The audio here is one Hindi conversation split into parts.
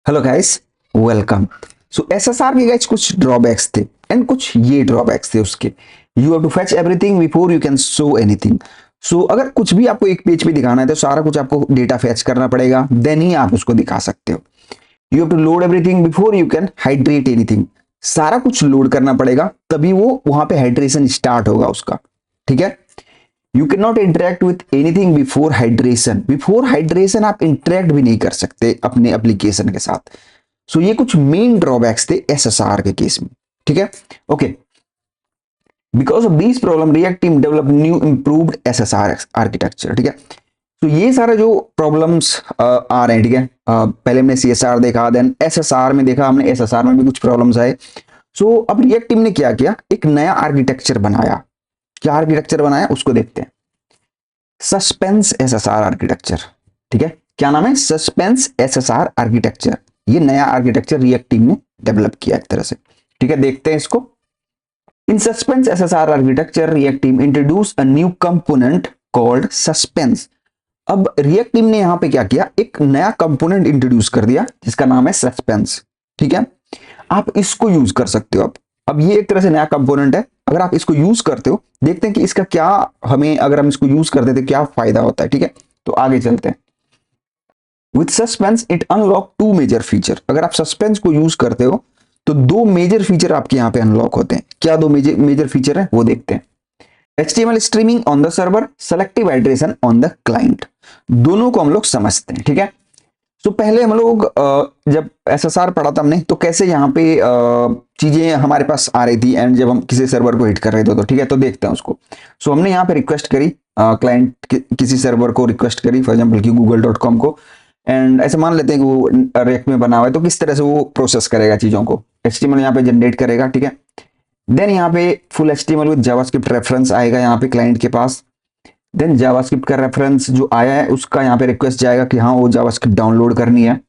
Hello guys, welcome. So SSR के गाइस कुछ ड्रॉबैक्स थे एंड कुछ ये ड्रॉबैक्स थे उसके। You have to fetch everything before you can show anything. So अगर कुछ भी आपको एक पेज पे दिखाना है तो सारा कुछ आपको डेटा फेच करना पड़ेगा, देन ही आप उसको दिखा सकते हो। You have to load everything before you can hydrate anything. सारा कुछ लोड करना पड़ेगा तभी वो वहां पे हाइड्रेशन स्टार्ट होगा उसका। ठीक है। You can not interact with anything before hydration. Before hydration आप इंटरेक्ट भी नहीं कर सकते अपने एप्लीकेशन के साथ। सो ये कुछ मेन ड्रॉबैक्स थे एसएसआर के केस में। ठीक है। Okay. Because of this problem react team develop new improved SSR architecture. ठीक है। तो ये सारे जो प्रॉब्लम्स आ रहे हैं, ठीक है, पहले हमने सीएसआर देखा, देन एसएसआर में देखा हमने, एसएसआर में भी कुछ प्रॉब्लम्स आए। सो अब रिएक्ट टीम ने क्या किया, एक नया आर्किटेक्चर बनाया। क्या आर्किटेक्चर बनाया उसको देखते हैं। Suspense SSR architecture. ठीक है। क्या नाम है? Suspense SSR architecture. ये नया आर्किटेक्चर रिएक्ट टीम ने डेवलप किया एक तरह से। ठीक है, देखते हैं इसको। In suspense SSR architecture React team introduce a new component called suspense. अब रिएक्ट टीम ने यहां पे क्या किया, एक नया कंपोनेंट इंट्रोड्यूस कर दिया जिसका नाम है सस्पेंस। ठीक है। आप इसको यूज कर सकते हो। अब ये एक तरह से नया कंपोनेंट है। अगर आप इसको यूज करते हो, देखते हैं कि इसका क्या, हमें अगर हम इसको यूज करते थे क्या फायदा होता है। ठीक है, तो आगे चलते हैं। With suspense it unlock to major feature. अगर आप सस्पेंस को यूज करते हो तो दो मेजर फीचर आपके यहां पे अनलॉक होते हैं। क्या दो मेजर फीचर है वो देखते हैं। HTML streaming on the server, selective hydration on the client. दोनों को हम लोग समझते हैं। ठीक है। तो पहले हम लोग जब एसएसआर पढ़ा था हमने, तो कैसे यहाँ पे चीजें हमारे पास आ रही थी एंड जब हम किसी सर्वर को हिट कर रहे थे तो ठीक है, तो देखते हैं उसको। सो हमने यहाँ पे रिक्वेस्ट करी, क्लाइंट किसी सर्वर को रिक्वेस्ट करी, फॉर एग्जाम्पल की google.com को, एंड ऐसे मान लेते हैं कि वो रेक में बना हुआ है, तो किस तरह से वो प्रोसेस करेगा चीजों को। HTML यहाँ पे जनरेट करेगा। ठीक है। देन यहाँ पे full HTML with JavaScript reference आएगा यहाँ पे क्लाइंट के पास। देन जावास्क्रिप्ट का रेफरेंस जो आया है उसका यहाँ पे रिक्वेस्ट जाएगा कि हाँ वो जावास्क्रिप्ट डाउनलोड करनी है।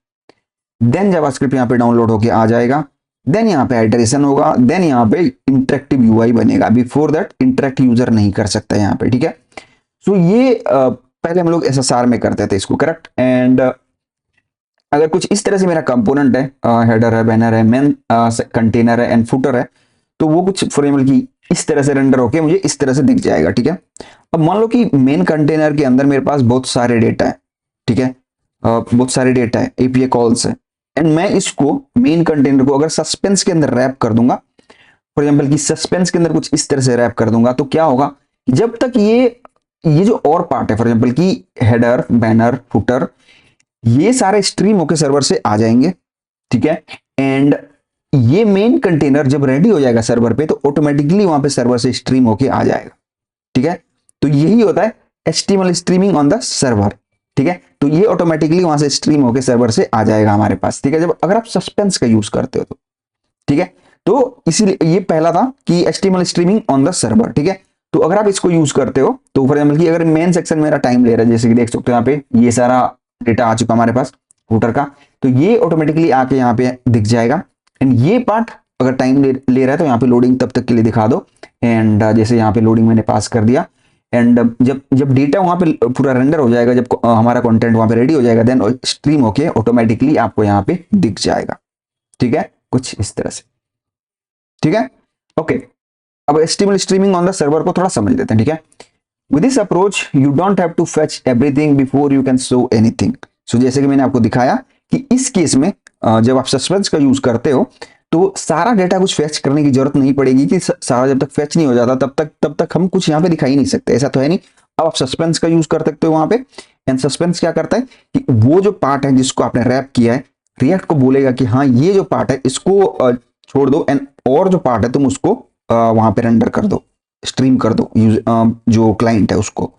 देन जावास्क्रिप्ट यहाँ पे डाउनलोड होके आ जाएगा। देन यहाँ पे हाइड्रेशन होगा। देन यहाँ पे इंटरेक्टिव यूआई बनेगा। बिफोर दैट इंटरेक्ट यूजर नहीं कर सकता यहाँ पे। ठीक है। सो ये पहले हम लोग एसएसआर में करते थे इसको, करेक्ट। एंड अगर कुछ इस तरह से मेरा कंपोनेंट है, हेडर है, बैनर है, मेन कंटेनर है एंड फुटर है, तो वो कुछ फॉर एग्जाम्पल की इस तरह से रेंडर होके मुझे इस तरह से दिख जाएगा। ठीक है। अब मान लो कि मेन कंटेनर के अंदर मेरे पास बहुत सारे डेटा है। ठीक है। बहुत सारे डेटा है, एपीआई कॉल्स है, एंड मैं इसको मेन कंटेनर को अगर सस्पेंस के अंदर रैप कर दूंगा, फॉर एग्जाम्पल की सस्पेंस के अंदर कुछ इस तरह से रैप कर दूंगा, तो क्या होगा, जब तक ये जो और पार्ट है, फॉर एग्जाम्पल की हेडर, बैनर, फुटर, ये सारे स्ट्रीम होके सर्वर से आ जाएंगे। ठीक है। एंड ये मेन कंटेनर जब रेडी हो जाएगा सर्वर पे तो ऑटोमेटिकली वहां पे सर्वर से स्ट्रीम होके आ जाएगा। ठीक है। तो यही होता है HTML streaming on the server. ठीक है। तो ये ऑटोमेटिकली वहां से स्ट्रीम होके सर्वर से आ जाएगा हमारे पास। ठीक है, जब अगर आप सस्पेंस का यूज करते हो तो। ठीक है। तो इसीलिए ये पहला था कि HTML streaming on the server. ठीक है। तो अगर आप इसको यूज करते हो तो फॉर एग्जाम्पल की अगर मेन सेक्शन मेरा टाइम ले रहा है, जैसे कि देख सकते हो यहाँ पे ये सारा डेटा आ चुका हमारे पास फुटर का, तो ये ऑटोमेटिकली आके यहाँ पे दिख जाएगा। एंड ये पार्ट अगर टाइम ले रहा है तो यहाँ पे लोडिंग तब तक के लिए दिखा दो। एंड जैसे यहाँ पे लोडिंग मैंने पास कर दिया, एंड जब डेटा वहां पे पूरा रेंडर हो जाएगा, जब हमारा कंटेंट वहां पे रेडी हो जाएगा, देन स्ट्रीम होके ऑटोमेटिकली आपको यहाँ पे दिख जाएगा। ठीक है, कुछ इस तरह से। ठीक है। ओके। अब HTML streaming on the server को थोड़ा समझ लेते हैं। ठीक है। With this approach, you don't have to fetch everything before you can show anything. So जैसे कि मैंने आपको दिखाया कि इस केस में जब आप सस्पेंस का यूज करते हो तो सारा डेटा कुछ फेच करने की जरूरत नहीं पड़ेगी, कि सारा जब तक फेच नहीं हो जाता तब तक हम कुछ यहाँ पे दिखा ही नहीं सकते। ऐसा तो है नहीं। अब आप सस्पेंस का यूज कर सकते हो वहां पे। एंड सस्पेंस क्या करता है कि वो जो पार्ट है जिसको आपने रैप किया है, रिएक्ट को बोलेगा कि हाँ ये जो पार्ट है इसको छोड़ दो, एंड और जो पार्ट है तुम उसको वहां पे रेंडर कर दो, स्ट्रीम कर दो जो क्लाइंट है उसको,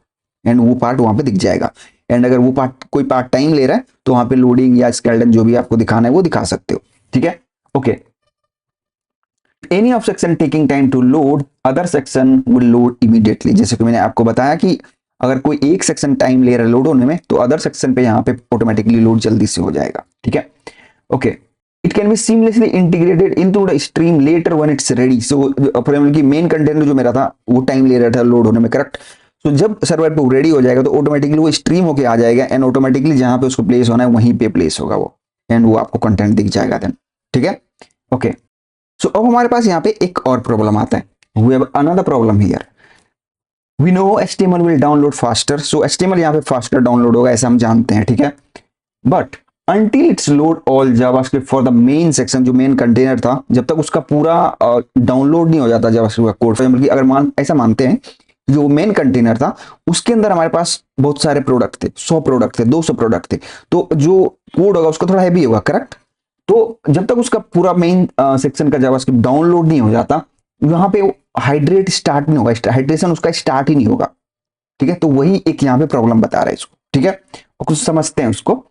एंड वो पार्ट वहां पे दिख जाएगा। एंड अगर वो पार्ट कोई पार्ट टाइम ले रहा है तो वहां पे लोडिंग या स्केलेटन जो भी आपको दिखाना है वो दिखा सकते हो। ठीक है। Okay. Any of section taking time to load, other section will load immediately. जैसे कि मैंने आपको बताया कि अगर कोई एक सेक्शन टाइम ले रहा है लोड होने में तो अदर सेक्शन पे यहाँ पे ऑटोमेटिकली लोड जल्दी से हो जाएगा। ठीक है। Okay. It can be seamlessly integrated into the stream later when it's ready. So, for example की मेन कंटेनर जो मेरा था वो टाइम ले रहा था लोड होने में, करेक्ट। सो जब सर्वर पे रेडी हो जाएगा तो ऑटोमेटिकली वो स्ट्रीम होके आ जाएगा, एंड ऑटोमेटिकली जहां पे उसको प्लेस होना है वहीं पे प्लेस होगा वो। एंड वो आपको कंटेंट दिख जाएगा देन, ठीक है। ओके, सो अब हमारे पास यहाँ पे एक और प्रॉब्लम आता है, we have another problem here. We know HTML will download faster, so HTML यहाँ पे फास्टर डाउनलोड होगा ऐसा हम जानते हैं, ठीक है। But until it's load all JavaScript for the main section, जो मेन कंटेनर था, जब तक उसका पूरा डाउनलोड नहीं हो जाता JavaScript का कोड, बल्कि अगर ऐसा मानते हैं जो मेन कंटेनर था उसके अंदर हमारे पास बहुत सारे प्रोडक्ट थे, 100 प्रोडक्ट थे, 200 प्रोडक्ट थे, तो जो कोड होगा उसका थोड़ा हैवी होगा, करेक्ट। तो जब तक उसका पूरा मेन सेक्शन का जावास्क्रिप्ट डाउनलोड नहीं हो जाता, वहां पे हाइड्रेट स्टार्ट नहीं होगा, हाइड्रेशन उसका स्टार्ट ही नहीं होगा, ठीक है। तो वही एक यहाँ पे प्रॉब्लम बता रहा है इसको, ठीक है। और कुछ समझते हैं उसको।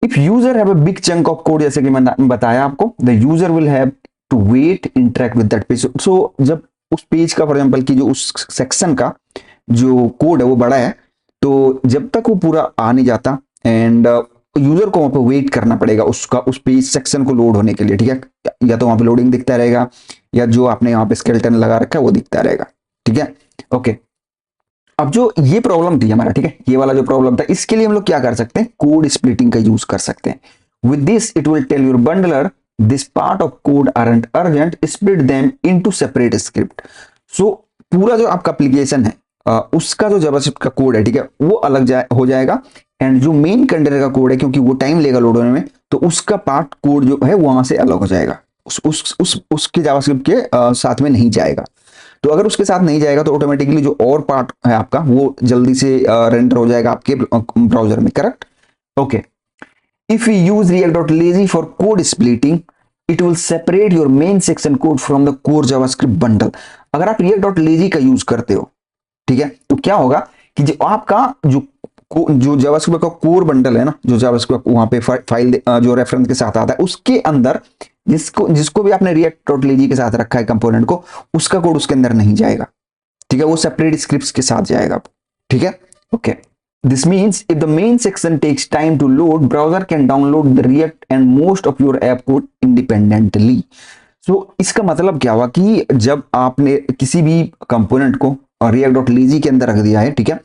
If user have a big chunk of code, जैसे कि मैंने बताया आपको, the user will have to wait interact with that page. So जब उस पेज का फॉर एग्जांपल की जो उस सेक्शन का जो कोड है वो बड़ा है, तो जब तक वो पूरा आ नहीं जाता एंड यूजर को वहां पे वेट करना पड़ेगा उसका उस पेज सेक्शन को लोड होने के लिए, ठीक है। या तो वहां पे लोडिंग दिखता रहेगा या जो आपने यहाँ पे स्केलेटन लगा रखा है वो दिखता रहेगा, ठीक है। ओके, अब जो ये प्रॉब्लम थी हमारा, ठीक है, ये वाला जो प्रॉब्लम था, इसके लिए हम लोग क्या कर सकते हैं, कोड स्प्लिटिंग का यूज कर सकते हैं। With this it will tell your bundler this part of code aren't urgent, split them into separate script. So पूरा जो आपका एप्लीकेशन है उसका जो जावास्क्रिप्ट का कोड है, ठीक है, वो अलग हो जाएगा, एंड जो मेन कंटेनर का कोड है क्योंकि वो टाइम लेगा लोड होने में, तो उसका पार्ट कोड जो है वहां से अलग हो जाएगा, उसके जावास्क्रिप्ट के साथ में नहीं जाएगा। तो अगर उसके साथ नहीं जाएगा तो ऑटोमेटिकली जो और पार्ट है आपका वो जल्दी से रेंडर हो जाएगा आपके ब्राउजर में, correct. Okay, if you use react.lazy for code splitting, it will separate your main section code from the core JavaScript bundle. अगर आप react.lazy का यूज करते हो, ठीक है, तो क्या होगा कि जो आपका जो जावास्क्रिप्ट का कोर बंडल है ना, जो जावास्क्रिप्ट वहां पे फाइल जो रेफरेंस के साथ आता है, उसके अंदर जिसको भी आपने react.lazy के साथ रखा है कंपोनेंट को, उसका कोड उसके अंदर नहीं जाएगा, ठीक है, वो सेपरेट स्क्रिप्ट्स के साथ जाएगा, ठीक है। Okay, this means if the main section takes time to load, browser can download the React and most of your app code independently. So इसका मतलब क्या हुआ कि जब आपने किसी भी कंपोनेंट को react.lazy के अंदर रख दिया है, ठीक है,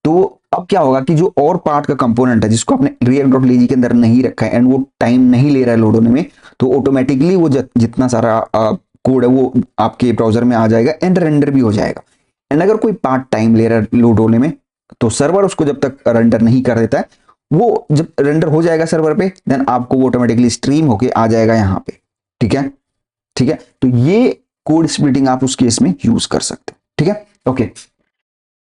तो अब क्या होगा कि जो और पार्ट का कंपोनेंट है जिसको आपने react.lazy के अंदर नहीं रखा है एंड वो टाइम नहीं ले रहा है लोड होने में, तो ऑटोमेटिकली वो जितना सारा कोड है वो आपके ब्राउजर में आ जाएगा एंड रेंडर भी हो जाएगा। एंड अगर कोई पार्ट टाइम ले रहा है लोड होने में, तो सर्वर उसको जब तक रेंडर नहीं कर देता है, वो जब रेंडर हो जाएगा सर्वर पे, देन आपको वो ऑटोमेटिकली स्ट्रीम होके आ जाएगा यहाँ पे, ठीक है, ठीक है। तो ये कोड स्प्लिटिंग आप उस केस में यूज कर सकते हैं, ठीक है। Okay,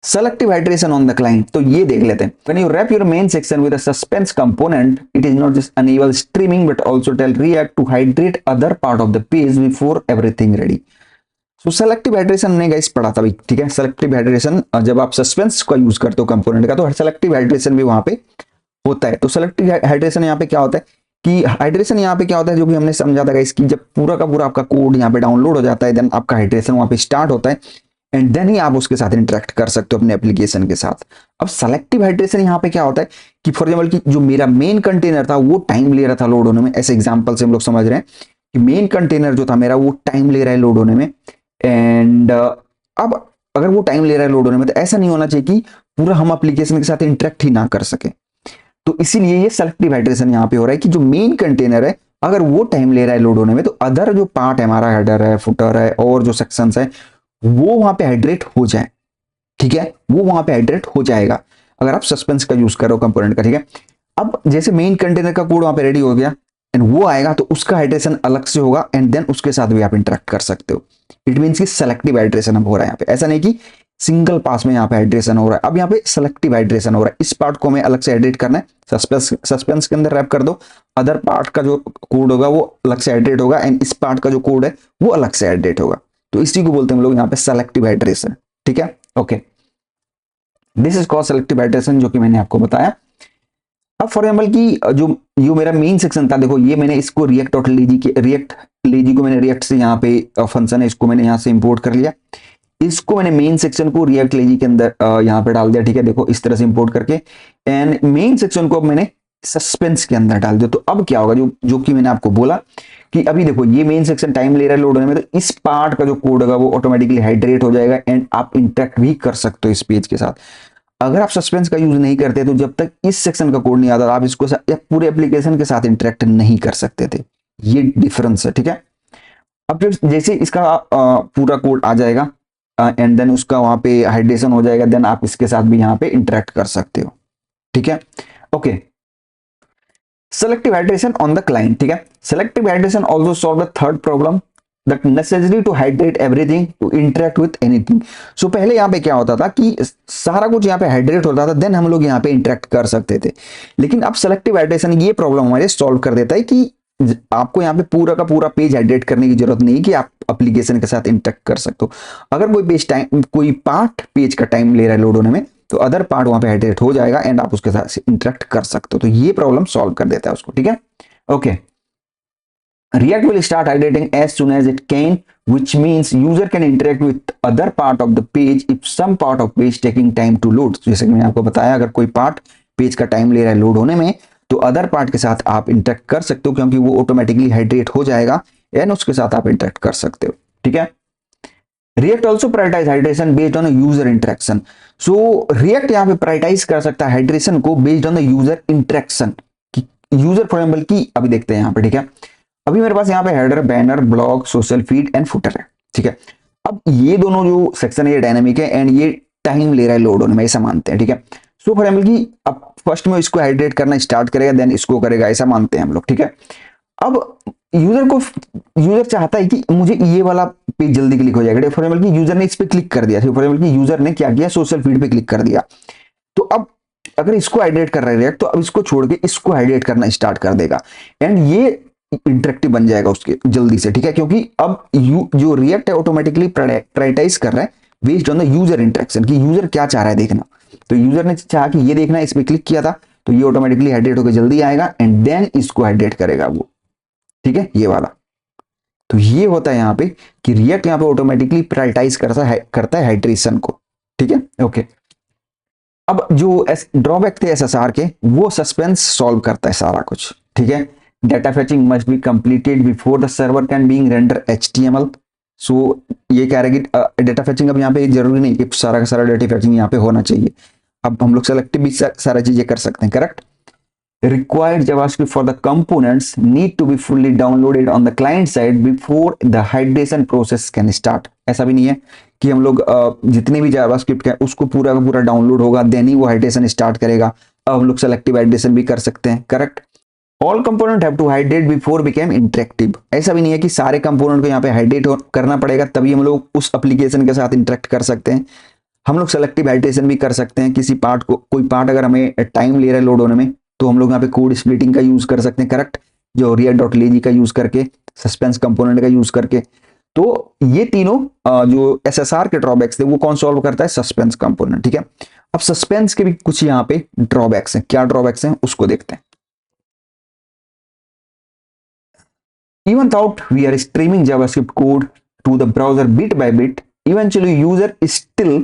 selective hydration on the client, तो ये देख लेते हैं। When you wrap your main section with a suspense component, it is not just enable streaming but also tell React to hydrate other part of the page before everything ready. So selective hydration ने गाइस पढ़ा था भाई, ठीक है। selective hydration जब आप suspense का यूज करते हो कंपोनेंट का, तो selective hydration भी वहां पे होता है। तो selective hydration यहाँ पे क्या होता है कि हाइड्रेशन यहाँ पे क्या होता है, जो कि हमने समझा था गाइस, कि जब पूरा का पूरा आपका कोड यहाँ पे डाउनलोड हो जाता है, देन आपका हाइड्रेशन वहां पे स्टार्ट होता है एंड देन ही आप उसके साथ इंटरेक्ट कर सकते हो अपने एप्लीकेशन के साथ। अब सेलेक्टिव हाइड्रेशन यहाँ पे क्या होता है कि फॉर एग्जांपल कि जो मेरा मेन कंटेनर था वो टाइम ले रहा था लोड होने में, ऐसे एग्जांपल से हम लोग समझ रहे हैं कि मेन कंटेनर जो था मेरा वो टाइम ले रहा है लोड होने में, एंड अब अगर वो टाइम ले रहा है लोड होने में, तो ऐसा नहीं होना चाहिए कि पूरा हम एप्लीकेशन के साथ इंटरेक्ट ही ना कर सके। तो इसीलिए ये सेलेक्टिव हाइड्रेशन यहाँ पे हो रहा है कि जो मेन कंटेनर है अगर वो टाइम ले रहा है लोड होने में, तो अदर जो पार्ट है हमारा, हेडर है, फुटर है और जो सेक्शंस है, वो वहां पे हाइड्रेट हो जाए, ठीक है, वो वहां पे हाइड्रेट हो जाएगा अगर आप सस्पेंस का यूज करो कंपोनेंट का, ठीक है। अब जैसे मेन कंटेनर का कोड वहां पे रेडी हो गया एंड वो आएगा, तो उसका हाइड्रेशन अलग से होगा एंड देन उसके साथ भी आप इंटरेक्ट कर सकते हो। इट मींस कि सेलेक्टिव हाइड्रेशन अब हो रहा है यहाँ पे, ऐसा नहीं कि सिंगल पास में यहाँ पे हाइड्रेशन हो रहा है, अब यहाँ पे सेलेक्टिव हाइड्रेशन हो रहा है। इस पार्ट को हमें अलग से हाइड्रेट करना है, सस्पेंस के अंदर रैप कर दो, अदर पार्ट का जो कोड होगा वो अलग से हाइड्रेट होगा एंड इस पार्ट का जो कोड है वो अलग से हाइड्रेट होगा। तो इसी को बोलते हैं हम लोग यहाँ पे सेलेक्टिव हाइड्रेशन, ठीक है। Okay, this is called selective hydration, जो कि मैंने आपको बताया। अब फॉर एग्जांपल की जो मेरा मेन सेक्शन था, देखो ये मैंने इसको react.lazy को मैंने react से यहाँ पे फंक्शन है, इसको मैंने यहाँ से इंपोर्ट कर लिया, इसको मैंने मेन सेक्शन को react.lazy के अंदर यहाँ पे डाल दिया, ठीक है, देखो इस तरह से इंपोर्ट करके, एंड मेन सेक्शन को मैंने सस्पेंस के अंदर डाल दिया। तो अब क्या होगा, जो कि मैंने आपको बोला कि अभी देखो ये मेन सेक्शन टाइम ले रहा है लोड होने में, तो इस पार्ट का जो कोड होगा वो ऑटोमेटिकली हाइड्रेट हो जाएगा एंड आप इंटरेक्ट भी कर सकते हो इस पेज के साथ। अगर आप सस्पेंस का यूज नहीं करते तो जब तक इस सेक्शन का कोड नहीं आता आप इसको या पूरे एप्लीकेशन के साथ इंटरेक्ट नहीं कर सकते थे। ये डिफरेंस है, ठीक है। अब जब जैसे इसका पूरा कोड आ जाएगा एंड देन उसका वहां पे हाइड्रेशन हो जाएगा, देन आप इसके साथ भी यहाँ पे इंटरेक्ट कर सकते हो, ठीक है। Okay, selective hydration on the client, ठीक है। selective hydration also solve the third problem that necessary to hydrate everything to interact with anything। सो पहले यहाँ पे क्या होता था कि सारा कुछ यहाँ पे हाइड्रेट होता था, देन हम लोग यहाँ पे इंटरेक्ट कर सकते थे। लेकिन अब सेलेक्टिव हाइड्रेशन ये प्रॉब्लम हमारे सॉल्व कर देता है कि आपको यहाँ पे पूरा का पूरा पेज हाइड्रेट करने की जरूरत नहीं कि आप एप्लीकेशन के साथ इंटरेक्ट कर सकते हो। अगर कोई पेज टाइम, कोई पार्ट पेज का टाइम ले रहा है लोड होने में, तो अदर पार्ट वहां पे हाइड्रेट हो जाएगा एंड आप उसके साथ इंटरेक्ट कर सकते हो। तो ये प्रॉब्लम सॉल्व कर देता है उसको, ठीक है। Okay, React will start hydrating as soon as it can, which means user can interact with other part of the page if some part of page taking time to load। जैसे कि मैंने आपको बताया, अगर कोई पार्ट पेज का टाइम ले रहा है लोड होने में, तो अदर पार्ट के साथ आप इंटरेक्ट कर सकते हो क्योंकि वो ऑटोमेटिकली हाइड्रेट हो जाएगा एंड उसके साथ आप इंटरेक्ट कर सकते हो, ठीक है। React also prioritize hydration based on a user interaction। So React यहाँ पे prioritize कर सकता है hydration को based on the user interaction कि user for example की अभी देखते हैं यहाँ पे, ठीक है। अभी मेरे पास यहाँ पे header, banner, blog, social feed and footer है, ठीक है। अब ये दोनों जो सेक्शन है ये डायनामिक है एंड ये टाइम ले रहा है लोड होने में, ऐसा मानते हैं, ठीक है। सो फॉर एग्जाम्पल की अब फर्स्ट में इसको हाइड्रेट करना स्टार्ट करेगा देन इसको करेगा, ऐसा मानते हैं हम लोग, ठीक है। अब यूजर चाहता है कि मुझे ये वाला पेज जल्दी क्लिक हो जाएगा। फॉर एग्जाम्पल की यूजर ने इस पे क्लिक कर दिया, फॉर एग्जाम्पल की यूजर ने क्या किया, सोशल फीड पे क्लिक कर दिया। तो अब अगर इसको हाइड्रेट कर रहा है रिएक्ट, तो अब इसको छोड़ के इसको हाइड्रेट करना स्टार्ट कर देगा एंड ये इंटरेक्टिव बन जाएगा उसके जल्दी से, ठीक है। क्योंकि अब जो रिएक्ट है ऑटोमेटिकली प्रायोरिटाइज कर रहा है based on the user interaction कि यूजर क्या चाह रहा है देखना। तो यूजर ने चाहा कि ये देखना, इस पे क्लिक किया था, तो ये ऑटोमेटिकली हाइड्रेट होकर जल्दी आएगा एंड देन इसको हाइड्रेट करेगा वो, ठीक है, ये वाला। तो ये होता है यहाँ पे कि रिएक्ट यहाँ पे ऑटोमेटिकली प्रायोरिटाइज करता है हाइड्रेशन को, ठीक है। ओके, अब जो ड्रॉबैक थे एसएसआर के, वो सस्पेंस सॉल्व करता है सारा कुछ, ठीक है। Data fetching must be completed before the server can being render HTML. So ये कह रहा है कि डेटा फेचिंग अब यहाँ पे जरूरी नहीं कि सारा का सारा डेटा फेचिंग यहाँ पे होना चाहिए। अब हम लोग सेलेक्टिव भी सारा चीजें कर सकते हैं, correct. Required JavaScript for the components need to be fully downloaded on the client side before the hydration process can start। ऐसा भी नहीं है कि हम लोग जितने भी JavaScript है उसको पूरा का पूरा डाउनलोड होगा देन ही वो हाइड्रेशन स्टार्ट करेगा। अब हम लोग सेलेक्टिव हाइड्रेशन भी कर सकते हैं, correct. All component have to hydrate before became interactive. ऐसा भी नहीं है कि सारे कंपोनेंट को यहाँ पे हाइड्रेट करना पड़ेगा तभी हम लोग उस एप्लीकेशन के साथ इंटरेक्ट कर सकते हैं। हम लोग सेलेक्टिव हाइड्रेशन भी कर सकते हैं। किसी पार्ट को, कोई पार्ट अगर हमें टाइम ले रहा है लोड होने में, तो हम लोग यहाँ पे कोड स्प्लिटिंग का यूज कर सकते हैं, करेक्ट, जो react.lazy का यूज करके, सस्पेंस कंपोनेंट का यूज करके। तो ये तीनों जो एसएसआर के ड्रॉबैक्स थे वो कौन सॉल्व करता है, सस्पेंस कंपोनेंट, ठीक है। अब सस्पेंस के भी कुछ यहाँ पे ड्रॉबैक्स हैं। क्या ड्रॉबैक्स हैं उसको देखते हैं। Even though we are streaming JavaScript code to the browser bit by bit, eventually user still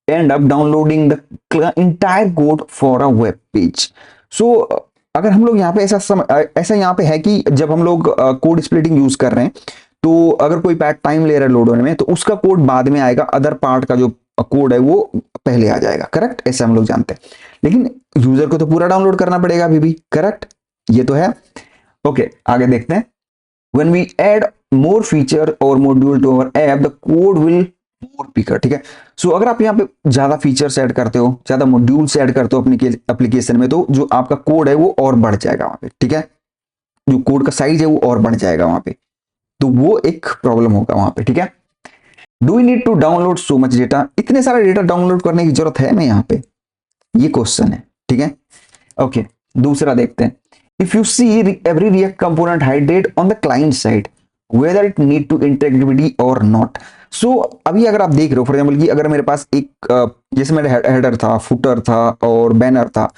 end up downloading the entire code for a web page। So अगर हम लोग यहाँ पे ऐसा यहाँ पे है कि जब हम लोग कोड स्प्लिटिंग यूज कर रहे हैं, तो अगर कोई पैट टाइम ले रहा है लोड होने में, तो उसका कोड बाद में आएगा, अदर पार्ट का जो कोड है वो पहले आ जाएगा, करेक्ट, ऐसा हम लोग जानते हैं। लेकिन यूजर को तो पूरा डाउनलोड करना पड़ेगा अभी भी, करेक्ट, ये तो है। ओके, आगे देखते हैं। When we add more feature or module to our app, the code will more picker, ठीक है। सो अगर आप यहाँ पे ज्यादा फीचर्स ऐड करते हो, ज्यादा मॉड्यूल्स ऐड करते हो अपनी एप्लीकेशन में, तो जो आपका कोड है वो और बढ़ जाएगा वहां पे, ठीक है। जो कोड का साइज है वो और बढ़ जाएगा वहां पे, तो वो एक प्रॉब्लम होगा वहां पे, ठीक है। Do we need to download so much data? इतने सारे डेटा डाउनलोड करने की जरूरत है मैं यहाँ पे, ये क्वेश्चन है, ठीक है। ओके, दूसरा देखते हैं। If you see every React component hydrate on the client side, whether it need to interactivity or not। So अभी अगर आप देख रहे हो फॉर एग्जाम्पल कि अगर मेरे पास एक जैसे मेरा हेडर था, फुटर था और बैनर था,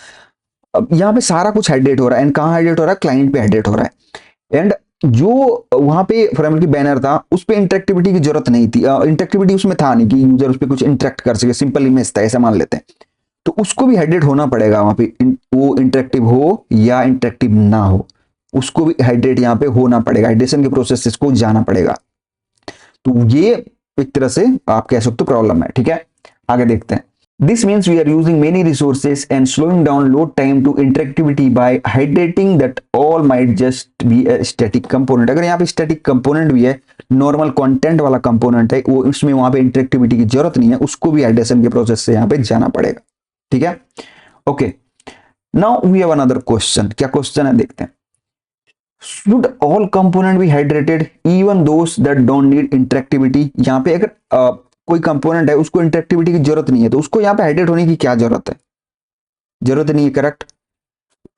अब यहाँ पे सारा कुछ हाइड्रेट हो रहा है एंड कहाँ हाइड्रेट हो रहा है, क्लाइंट पे हाइड्रेट हो रहा है। एंड जो वहां पे फॉर एग्जाम्पल की बैनर था उस पे इंटरेक्टिविटी की जरूरत नहीं थी, इंटरेक्टिविटी उसमें था नहीं कि यूजर उस पर कुछ इंटरेक्ट कर सके, सिंपल इमेज था ऐसा मान लेते हैं। तो उसको भी हाइड्रेट होना पड़ेगा वहां पे, वो इंटरेक्टिव हो या इंटरेक्टिव ना हो, उसको भी हाइड्रेट यहाँ पे होना पड़ेगा, हाइड्रेशन के प्रोसेस को जाना पड़ेगा। तो ये एक तरह से आप कह सकते हो प्रॉब्लम है, ठीक है। आगे देखते हैं। This means we are using many resources and slowing down load time to interactivity by hydrating that all might just be a static component. अगर यहाँ पे static component भी है, नॉर्मल कंटेंट वाला कंपोनेंट है, वो उसमें वहां पे इंटरेक्टिविटी की जरूरत नहीं है, उसको भी हाइड्रेशन के प्रोसेस से यहाँ पे जाना पड़ेगा. ठीक है. Okay, now we have another question. क्या क्वेश्चन है देखते हैं. Should all component be hydrated even those that don't need interactivity? यहाँ पे अगर कोई कंपोनेंट है उसको इंटरेक्टिविटी की जरूरत नहीं है तो उसको यहाँ पे हाइड्रेट होने की क्या जरूरत है? जरूरत नहीं है, करेक्ट.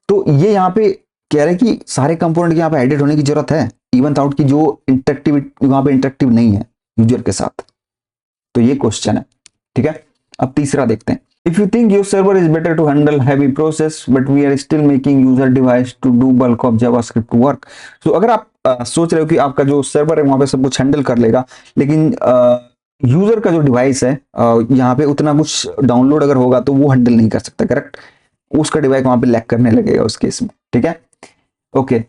तो ये यहाँ पे कह रहे हैं कि सारे कंपोनेंट की यहाँ पे हाइड्रेट होने की जरूरत है इवन आउट की जो इंटरेक्टिविटी वहां पे इंटरेक्टिव नहीं है यूजर के साथ. तो ये क्वेश्चन है. ठीक है. अब तीसरा देखते हैं. If you think your server is better to handle heavy process, but we are still making user device to do bulk of JavaScript work. So अगर आप सोच रहे हो कि आपका जो सर्वर है वहां पे सब कुछ हैंडल कर लेगा, लेकिन यूजर का जो डिवाइस है यहाँ पे उतना कुछ डाउनलोड अगर होगा तो वो हैंडल नहीं कर सकता, करेक्ट. उसका डिवाइस वहां पे लैग करने लगेगा उस केस में. ठीक है. Okay,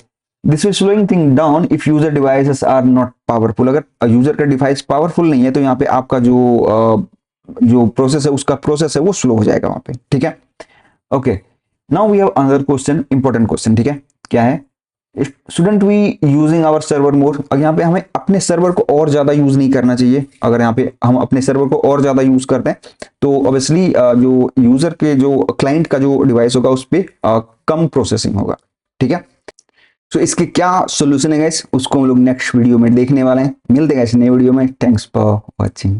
this is slowing thing down if user devices are not powerful. अगर यूजर का डिवाइस पावरफुल नहीं है तो यहाँ पे आपका जो प्रोसेस है उसका प्रोसेस है वो स्लो हो जाएगा वहां पे. ठीक है. Okay, now we have another question, important question. ठीक है. क्या है. Student we using our server more. अब यहाँ पे हमें अपने सर्वर को और ज्यादा यूज नहीं करना चाहिए. अगर यहाँ पे हम अपने सर्वर को और ज्यादा यूज करते हैं तो ऑब्वियसली जो यूजर के जो क्लाइंट का जो डिवाइस होगा उस पर कम प्रोसेसिंग होगा. ठीक है. सो इसके क्या सोल्यूशन है गाइस, उसको हम लोग नेक्स्ट वीडियो में देखने वाले हैं. मिलते हैं गाइस नए वीडियो में. Thanks for watching.